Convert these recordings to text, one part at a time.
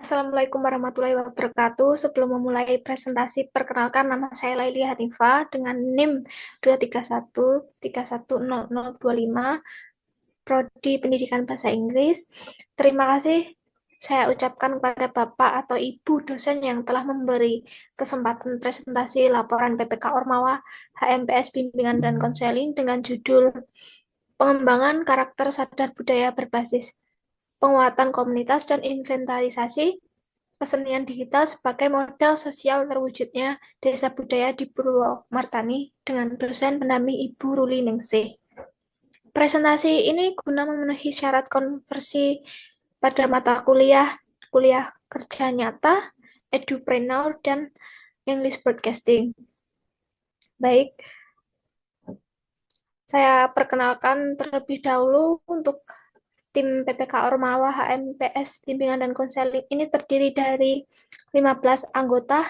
Assalamualaikum warahmatullahi wabarakatuh. Sebelum memulai presentasi, perkenalkan nama saya Laili Hanifah dengan NIM 231310025, Prodi Pendidikan Bahasa Inggris. Terima kasih saya ucapkan kepada Bapak atau Ibu dosen yang telah memberi kesempatan presentasi laporan PPK Ormawa HMPS Bimbingan dan Konseling dengan judul Pengembangan Karakter Sadar Budaya Berbasis Penguatan Komunitas dan Inventarisasi Kesenian Digital sebagai Modal Sosial Terwujudnya Desa Budaya di Purwomartani dengan dosen pendamping Ibu Ruli Ningsih. Presentasi ini guna memenuhi syarat konversi pada mata kuliah kerja nyata, edupreneur, dan English Broadcasting. Baik, saya perkenalkan terlebih dahulu untuk tim PPK Ormawa HMPS Bimbingan dan Konseling ini terdiri dari 15 anggota,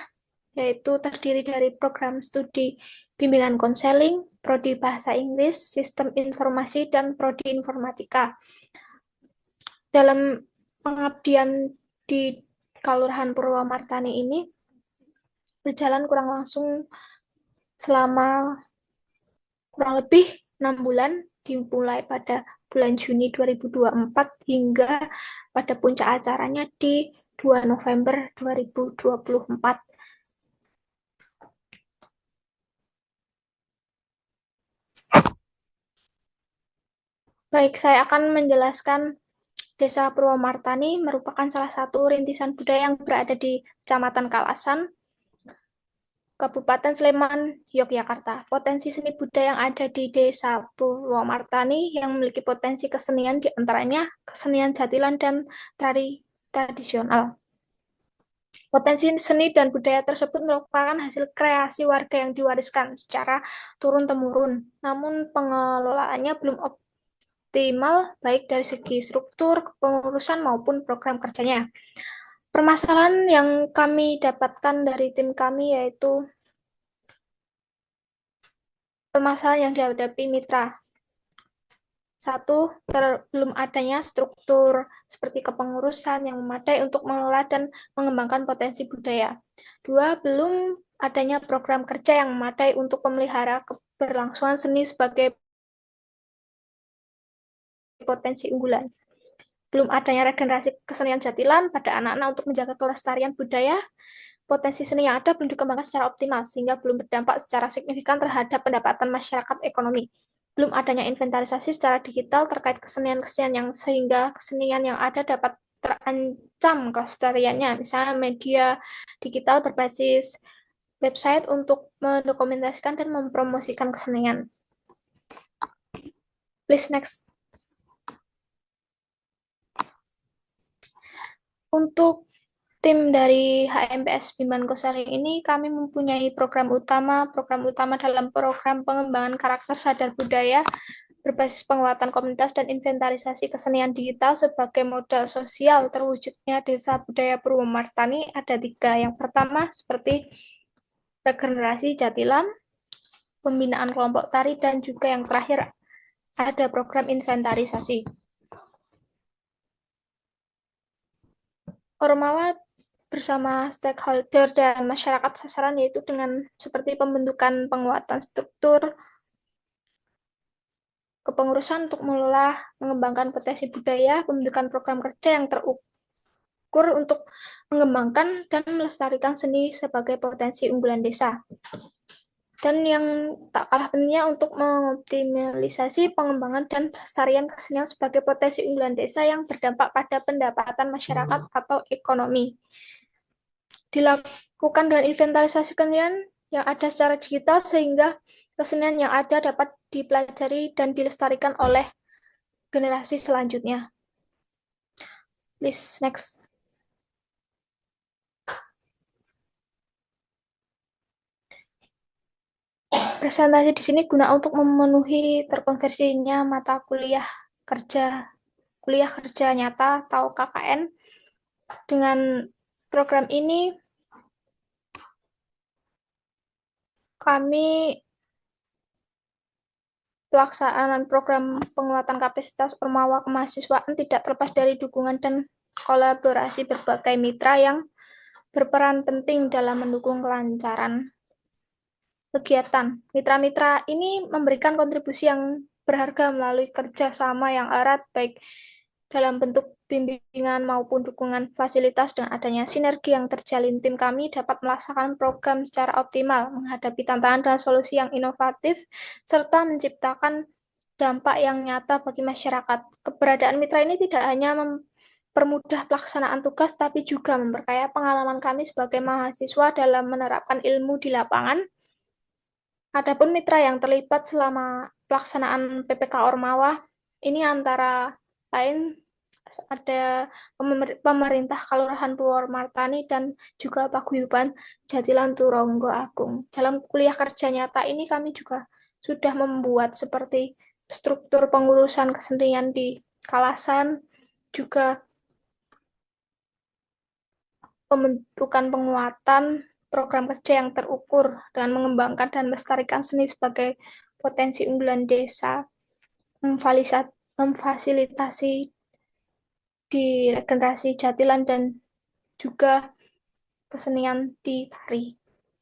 yaitu terdiri dari program studi bimbingan konseling, prodi bahasa Inggris, sistem informasi, dan prodi informatika. Dalam pengabdian di Kelurahan Purwomartani ini berjalan selama kurang lebih 6 bulan, dimulai pada bulan Juni 2024 hingga pada puncak acaranya di 2 November 2024. Baik, saya akan menjelaskan Desa Purwomartani merupakan salah satu rintisan budaya yang berada di Kecamatan Kalasan, Kabupaten Sleman, Yogyakarta. Potensi seni budaya yang ada di Desa Purwomartani yang memiliki potensi kesenian di antaranya kesenian jatilan dan tari tradisional. Potensi seni dan budaya tersebut merupakan hasil kreasi warga yang diwariskan secara turun-temurun, namun pengelolaannya belum optimal baik dari segi struktur, kepengurusan maupun program kerjanya. Permasalahan yang kami dapatkan dari tim kami yaitu permasalahan yang dihadapi mitra. Satu, belum adanya struktur seperti kepengurusan yang memadai untuk mengelola dan mengembangkan potensi budaya. Dua, belum adanya program kerja yang memadai untuk memelihara keberlangsungan seni sebagai potensi unggulan. Belum adanya regenerasi kesenian jatilan pada anak-anak untuk menjaga kelestarian budaya. Potensi seni yang ada belum dikembangkan secara optimal, sehingga belum berdampak secara signifikan terhadap pendapatan masyarakat ekonomi. Belum adanya inventarisasi secara digital terkait kesenian-kesenian yang sehingga kesenian yang ada dapat terancam kelestariannya, misalnya media digital berbasis website untuk mendokumentasikan dan mempromosikan kesenian. Please next. Untuk tim dari HMPS Bimbingan Konseling ini, kami mempunyai program utama dalam program pengembangan karakter sadar budaya berbasis penguatan komunitas dan inventarisasi kesenian digital sebagai modal sosial terwujudnya Desa Budaya Purwomartani ada 3. Yang pertama, seperti regenerasi jatilan, pembinaan kelompok tari, dan juga yang terakhir ada program inventarisasi. Ormawa bersama stakeholder dan masyarakat sasaran yaitu dengan seperti pembentukan penguatan struktur, kepengurusan untuk mengelola mengembangkan potensi budaya, pembentukan program kerja yang terukur untuk mengembangkan dan melestarikan seni sebagai potensi unggulan desa. Dan yang tak kalah pentingnya untuk mengoptimalisasi pengembangan dan pelestarian kesenian sebagai potensi unggulan desa yang berdampak pada pendapatan masyarakat atau ekonomi. Dilakukan dengan inventarisasi kesenian yang ada secara digital sehingga kesenian yang ada dapat dipelajari dan dilestarikan oleh generasi selanjutnya. Please next. Presentasi di sini guna untuk memenuhi terkonversinya mata kuliah kerja nyata atau KKN. Dengan program ini kami pelaksanaan program penguatan kapasitas Ormawa kemahasiswaan tidak terlepas dari dukungan dan kolaborasi berbagai mitra yang berperan penting dalam mendukung kelancaran kegiatan. Mitra-mitra ini memberikan kontribusi yang berharga melalui kerjasama yang erat, baik dalam bentuk bimbingan maupun dukungan fasilitas. Dan adanya sinergi yang terjalin, tim kami dapat melaksanakan program secara optimal, menghadapi tantangan dan solusi yang inovatif, serta menciptakan dampak yang nyata bagi masyarakat. Keberadaan mitra ini tidak hanya mempermudah pelaksanaan tugas, tapi juga memperkaya pengalaman kami sebagai mahasiswa dalam menerapkan ilmu di lapangan. Adapun mitra yang terlibat selama pelaksanaan PPK Ormawa, ini antara lain ada pemerintah Kelurahan Purwomartani dan juga Paguyuban Jatilan Turonggo Agung. Dalam kuliah kerja nyata ini kami juga sudah membuat seperti struktur pengurusan kesenian di Kalasan, juga pembentukan penguatan program kerja yang terukur dengan mengembangkan dan melestarikan seni sebagai potensi unggulan desa, memfasilitasi di regenerasi Jatilan dan juga kesenian di tari.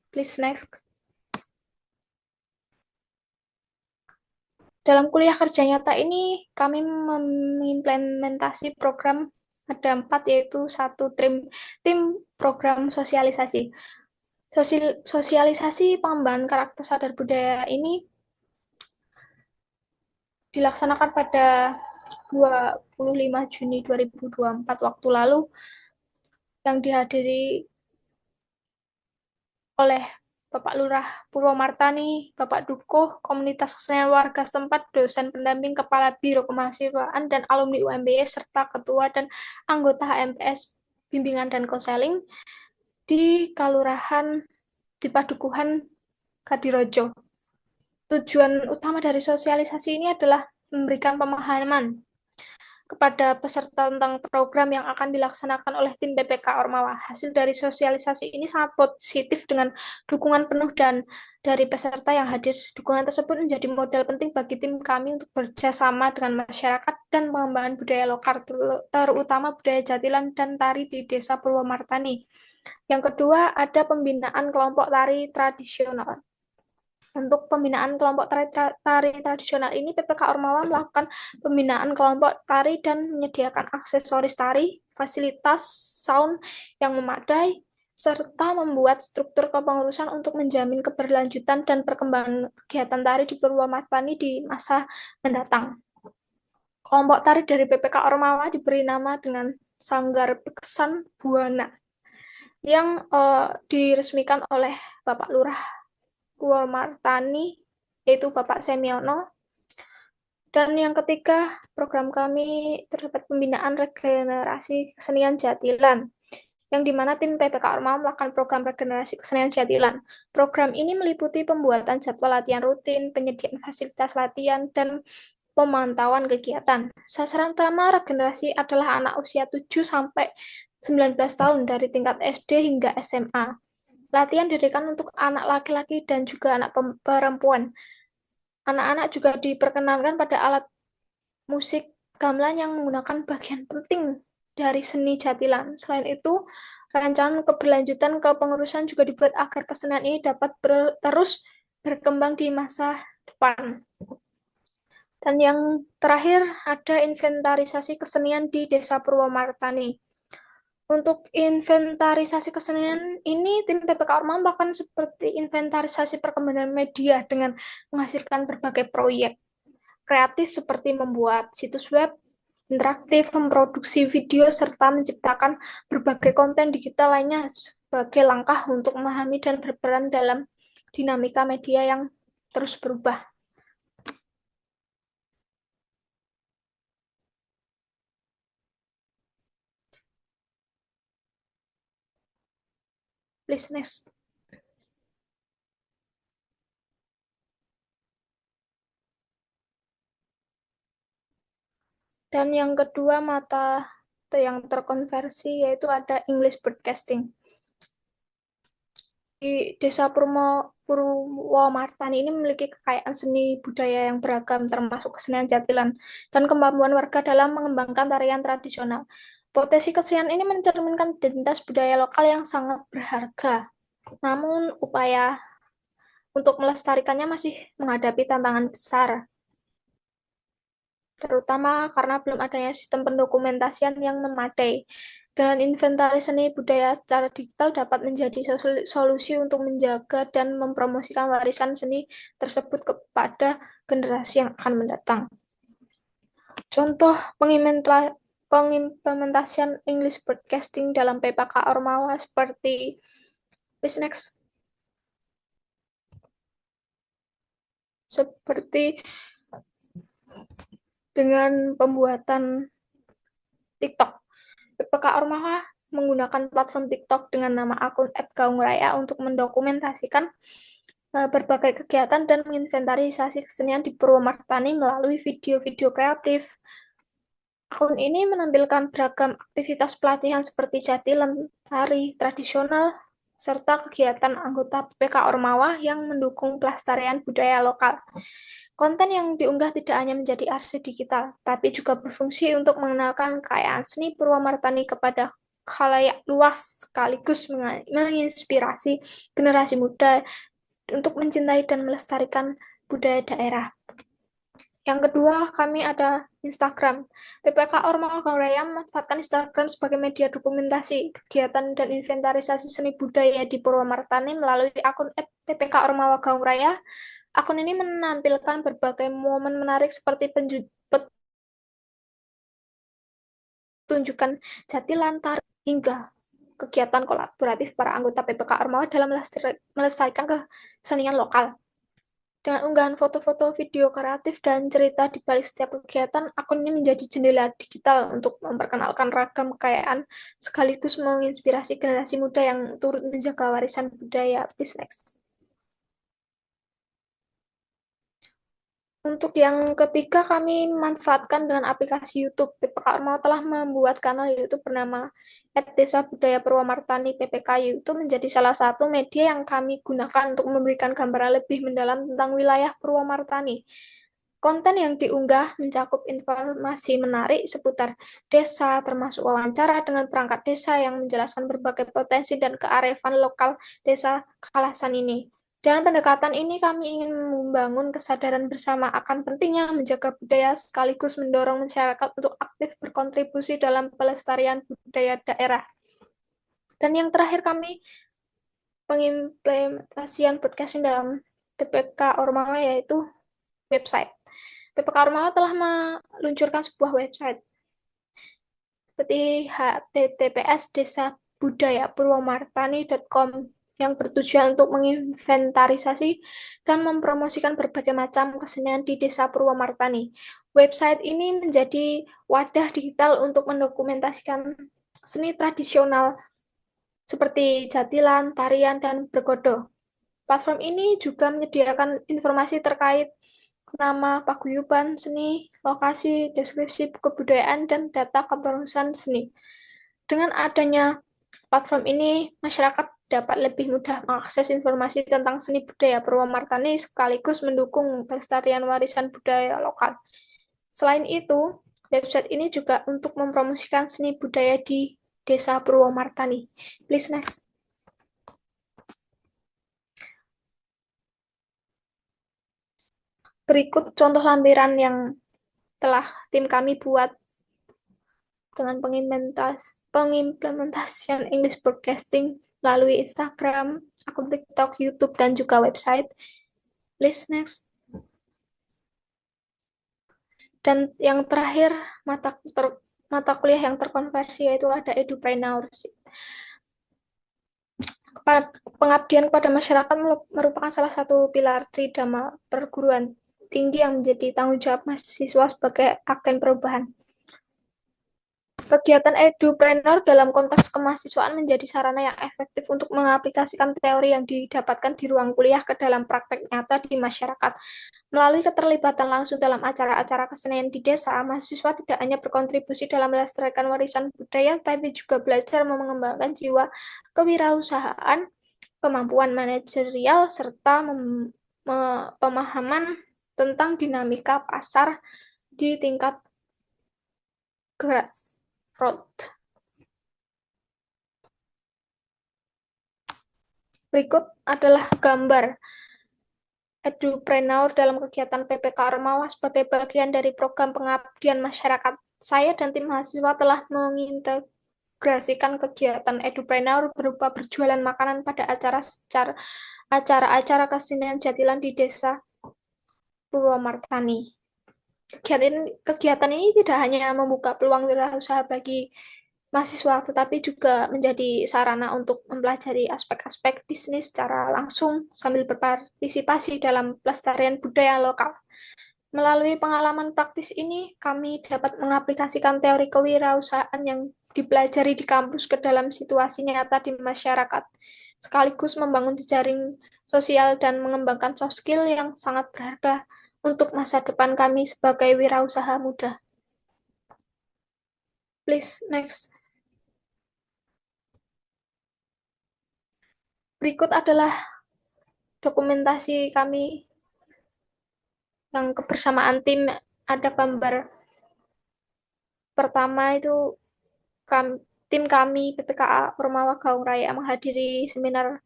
Please next. Dalam kuliah kerja nyata ini, kami mengimplementasi program ada 4, yaitu satu tim program sosialisasi. Sosialisasi pengembangan karakter sadar budaya ini dilaksanakan pada 25 Juni 2024 waktu lalu, yang dihadiri oleh Bapak Lurah Purwomartani, Bapak Dukuh, komunitas kesenian warga setempat, dosen pendamping, kepala biro kemahasiswaan, dan alumni UMBY, serta ketua dan anggota HMPS bimbingan dan konseling di Kelurahan di Padukuhan Kadirojo. Tujuan utama dari sosialisasi ini adalah memberikan pemahaman kepada peserta tentang program yang akan dilaksanakan oleh tim PPK Ormawa. Hasil dari sosialisasi ini sangat positif dengan dukungan penuh dan dari peserta yang hadir. Dukungan tersebut menjadi modal penting bagi tim kami untuk bekerjasama dengan masyarakat dan pengembangan budaya lokal, terutama budaya Jatilan dan tari di Desa Purwomartani. Yang kedua, ada pembinaan kelompok tari tradisional. Untuk pembinaan kelompok tari tradisional ini, PPK Ormawa melakukan pembinaan kelompok tari dan menyediakan aksesoris tari, fasilitas sound yang memadai, serta membuat struktur kepengurusan untuk menjamin keberlanjutan dan perkembangan kegiatan tari di Purwomartani di masa mendatang. Kelompok tari dari PPK Ormawa diberi nama dengan Sanggar Pekesan Buana, yang diresmikan oleh Bapak Lurah Purwomartani, yaitu Bapak Semiono. Dan yang ketiga, program kami terdapat pembinaan regenerasi kesenian Jatilan, yang dimana tim PPK Ormawa melakukan program regenerasi kesenian Jatilan. Program ini meliputi pembuatan jadwal latihan rutin, penyediaan fasilitas latihan, dan pemantauan kegiatan. Sasaran utama regenerasi adalah anak usia 7 sampai 19 tahun dari tingkat SD hingga SMA. Latihan diberikan untuk anak laki-laki dan juga anak perempuan. Anak-anak juga diperkenalkan pada alat musik gamelan yang menggunakan bagian penting dari seni Jatilan. Selain itu, rancangan keberlanjutan kepengurusan juga dibuat agar kesenian ini dapat terus berkembang di masa depan. Dan yang terakhir, ada inventarisasi kesenian di Desa Purwomartani. Untuk inventarisasi kesenian ini, tim PPK Ormawa melakukan seperti inventarisasi perkembangan media dengan menghasilkan berbagai proyek kreatif seperti membuat situs web interaktif, memproduksi video, serta menciptakan berbagai konten digital lainnya sebagai langkah untuk memahami dan berperan dalam dinamika media yang terus berubah. Please next. Dan yang kedua, mata yang terkonversi yaitu ada English Broadcasting. Di Desa Purwomartani ini memiliki kekayaan seni budaya yang beragam, termasuk kesenian Jatilan dan kemampuan warga dalam mengembangkan tarian tradisional. Potensi kesenian ini mencerminkan identitas budaya lokal yang sangat berharga. Namun, upaya untuk melestarikannya masih menghadapi tantangan besar, terutama karena belum adanya sistem pendokumentasian yang memadai. Dengan inventaris seni budaya secara digital dapat menjadi solusi untuk menjaga dan mempromosikan warisan seni tersebut kepada generasi yang akan mendatang. Contoh pengimplementasian English Broadcasting dalam PPK Ormawa seperti Bisnex, seperti dengan pembuatan TikTok. PPK Ormawa menggunakan platform TikTok dengan nama akun @gaungraya untuk mendokumentasikan berbagai kegiatan dan menginventarisasi kesenian di Purwomartani melalui video-video kreatif. Akun ini menampilkan beragam aktivitas pelatihan seperti jatilan, tari tradisional, serta kegiatan anggota PPK Ormawa yang mendukung pelestarian budaya lokal. Konten yang diunggah tidak hanya menjadi arsip digital, tapi juga berfungsi untuk mengenalkan kekayaan seni Purwomartani kepada khalayak luas, sekaligus menginspirasi generasi muda untuk mencintai dan melestarikan budaya daerah. Yang kedua, kami ada Instagram. PPK Ormawa Gaungraya memanfaatkan Instagram sebagai media dokumentasi kegiatan dan inventarisasi seni budaya di Purwomartani melalui akun @ppk Ormawa Gaungraya. Akun ini menampilkan berbagai momen menarik seperti pertunjukan jatilan, tari, hingga kegiatan kolaboratif para anggota PPK Ormawa dalam melestarikan kesenian lokal. Dengan unggahan foto-foto, video kreatif, dan cerita di balik setiap kegiatan, akun ini menjadi jendela digital untuk memperkenalkan ragam kekayaan sekaligus menginspirasi generasi muda yang turut menjaga warisan budaya bisnis. Untuk yang ketiga, kami memanfaatkan dengan aplikasi YouTube. PPK Ormawa telah membuat kanal YouTube bernama @Desa Budaya Purwomartani PPK. YouTube menjadi salah satu media yang kami gunakan untuk memberikan gambaran lebih mendalam tentang wilayah Purwomartani. Konten yang diunggah mencakup informasi menarik seputar desa, termasuk wawancara dengan perangkat desa yang menjelaskan berbagai potensi dan kearifan lokal desa Kalasan ini. Dengan pendekatan ini, kami ingin membangun kesadaran bersama akan pentingnya menjaga budaya sekaligus mendorong masyarakat untuk aktif berkontribusi dalam pelestarian budaya daerah. Dan yang terakhir, kami pengimplementasian podcasting dalam PPK Ormawa yaitu website. PPK Ormawa telah meluncurkan sebuah website seperti https://desabudayapurwomartani.com yang bertujuan untuk menginventarisasi dan mempromosikan berbagai macam kesenian di Desa Purwomartani. Website ini menjadi wadah digital untuk mendokumentasikan seni tradisional seperti jatilan, tarian, dan bergodo. Platform ini juga menyediakan informasi terkait nama paguyuban seni, lokasi, deskripsi kebudayaan, dan data kepengurusan seni. Dengan adanya platform ini, masyarakat dapat lebih mudah mengakses informasi tentang seni budaya Purwomartani sekaligus mendukung pelestarian warisan budaya lokal. Selain itu, website ini juga untuk mempromosikan seni budaya di Desa Purwomartani. Please next. Berikut contoh lampiran yang telah tim kami buat dengan pengimplementasian English Broadcasting melalui Instagram, akun TikTok, YouTube, dan juga website. Please next. Dan yang terakhir, mata kuliah yang terkonversi yaitu ada Edupreneurship. Pengabdian kepada masyarakat merupakan salah satu pilar tridharma perguruan tinggi yang menjadi tanggung jawab mahasiswa sebagai agen perubahan. Kegiatan edupreneur dalam konteks kemahasiswaan menjadi sarana yang efektif untuk mengaplikasikan teori yang didapatkan di ruang kuliah ke dalam praktek nyata di masyarakat. Melalui keterlibatan langsung dalam acara-acara kesenian di desa, mahasiswa tidak hanya berkontribusi dalam melestarikan warisan budaya, tapi juga belajar mengembangkan jiwa kewirausahaan, kemampuan manajerial, serta pemahaman tentang dinamika pasar di tingkat grassroots. Berikut adalah gambar Edupreneur dalam kegiatan PPK Ormawa sebagai bagian dari program pengabdian masyarakat. Saya dan tim mahasiswa telah mengintegrasikan kegiatan Edupreneur berupa berjualan makanan pada acara-acara kesenian jatilan di Desa Purwomartani. Kegiatan ini tidak hanya membuka peluang wirausaha bagi mahasiswa, tetapi juga menjadi sarana untuk mempelajari aspek-aspek bisnis secara langsung sambil berpartisipasi dalam pelestarian budaya lokal. Melalui pengalaman praktis ini, kami dapat mengaplikasikan teori kewirausahaan yang dipelajari di kampus ke dalam situasi nyata di masyarakat, sekaligus membangun jejaring sosial dan mengembangkan soft skill yang sangat berharga untuk masa depan kami sebagai wirausaha muda. Please, next. Berikut adalah dokumentasi kami yang kebersamaan tim. Ada gambar pertama itu tim kami PPKA Ormawa Gaung Raya menghadiri seminar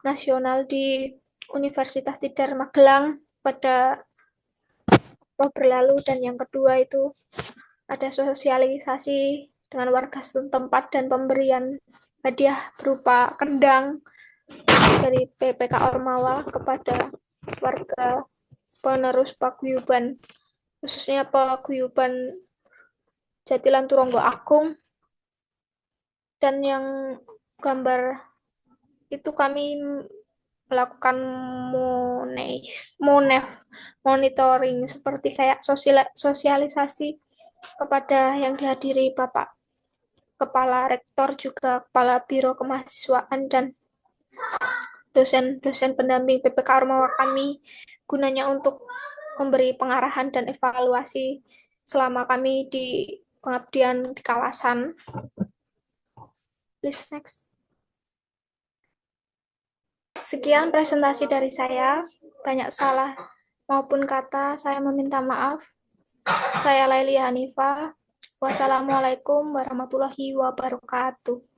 nasional di Universitas Tidar Magelang pada Oktober lalu, dan yang kedua itu ada sosialisasi dengan warga setempat dan pemberian hadiah berupa kendang dari PPK Ormawa kepada warga penerus paguyuban, khususnya paguyuban Jatilan Turonggo Agung. Dan yang gambar itu kami melakukan monitoring seperti kayak sosialisasi kepada yang dihadiri Bapak Kepala Rektor, juga Kepala Biro Kemahasiswaan, dan dosen-dosen pendamping PPK Ormawa kami, gunanya untuk memberi pengarahan dan evaluasi selama kami di pengabdian di kawasan. Please next. Sekian presentasi dari saya. Banyak salah maupun kata, saya meminta maaf. Saya Laili Hanifah. Wassalamualaikum warahmatullahi wabarakatuh.